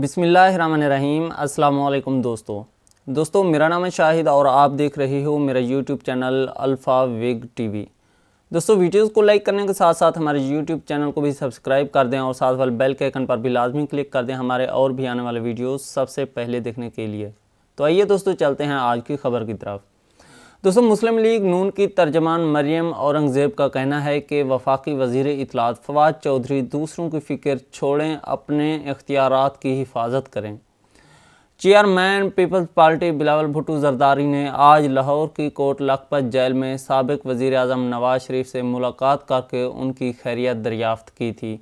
بسم اللہ الرحمن الرحیم۔ السلام علیکم دوستو میرا نام ہے شاہد اور آپ دیکھ رہے ہو میرا یوٹیوب چینل الفا وگ ٹی وی۔ دوستو ویڈیوز کو لائک کرنے کے ساتھ ساتھ ہمارے یوٹیوب چینل کو بھی سبسکرائب کر دیں اور ساتھ والے بیل کے آئیکن پر بھی لازمی کلک کر دیں ہمارے اور بھی آنے والے ویڈیوز سب سے پہلے دیکھنے کے لیے۔ تو آئیے دوستو چلتے ہیں آج کی خبر کی طرف۔ دوستو مسلم لیگ نون کی ترجمان مریم اورنگزیب کا کہنا ہے کہ وفاقی وزیر اطلاعات فواد چوہدری دوسروں کی فکر چھوڑیں، اپنے اختیارات کی حفاظت کریں۔ Chairman Peoples Party Bilawal Bhutto Zardari نے آج لاہور کی کوٹ لکھپت جیل میں سابق وزیراعظم نواز شریف سے ملاقات کر کے ان کی خیریت دریافت کی تھی۔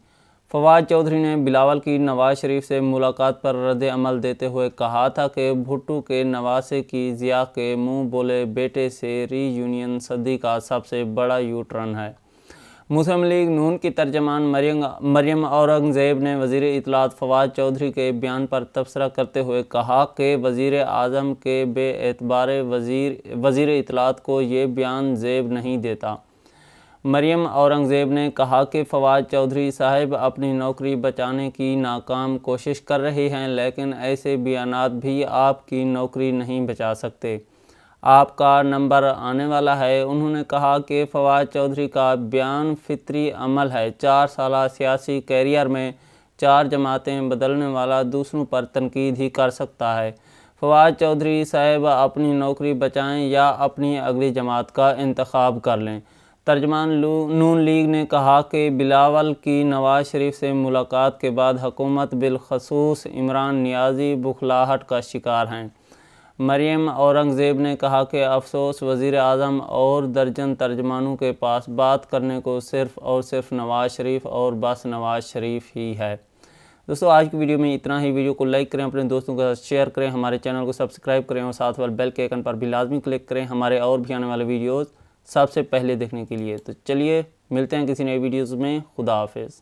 فواد چوہدری نے بلاول کی نواز شریف سے ملاقات پر رد عمل دیتے ہوئے کہا تھا کہ بھٹو کے نواسے کی ضیاء کے منہ بولے بیٹے سے ری یونین صدی کا سب سے بڑا یو ٹرن ہے۔ مسلم لیگ نون کی ترجمان مریم اورنگزیب نے وزیر اطلاعات فواد چوہدری کے بیان پر تبصرہ کرتے ہوئے کہا کہ وزیراعظم کے بے اعتبار وزیر اطلاعات کو یہ بیان زیب نہیں دیتا۔ مریم اورنگزیب نے کہا کہ فواد چوہدری صاحب اپنی نوکری بچانے کی ناکام کوشش کر رہے ہیں، لیکن ایسے بیانات بھی آپ کی نوکری نہیں بچا سکتے۔ آپ کا نمبر آنے والا ہے۔ انہوں نے کہا کہ فواد چوہدری کا بیان فطری عمل ہے۔ 4 سالہ سیاسی کیریئر میں 4 جماعتیں بدلنے والا دوسروں پر تنقید ہی کر سکتا ہے۔ فواد چوہدری صاحب اپنی نوکری بچائیں یا اپنی اگلی جماعت کا انتخاب کر لیں۔ ترجمان نون لیگ نے کہا کہ بلاول کی نواز شریف سے ملاقات کے بعد حکومت بالخصوص عمران نیازی بخلاہٹ کا شکار ہیں۔ مریم اورنگزیب نے کہا کہ افسوس وزیراعظم اور درجن ترجمانوں کے پاس بات کرنے کو صرف اور صرف نواز شریف اور بس نواز شریف ہی ہے۔ دوستو آج کی ویڈیو میں اتنا ہی۔ ویڈیو کو لائک کریں، اپنے دوستوں کے ساتھ شیئر کریں، ہمارے چینل کو سبسکرائب کریں اور ساتھ والے بیل کے آئیکن پر بھی لازمی کلک کریں ہمارے اور بھی آنے والے ویڈیوز سب سے پہلے دیکھنے کے لیے۔ تو چلیے ملتے ہیں کسی نئے ویڈیوز میں۔ خدا حافظ۔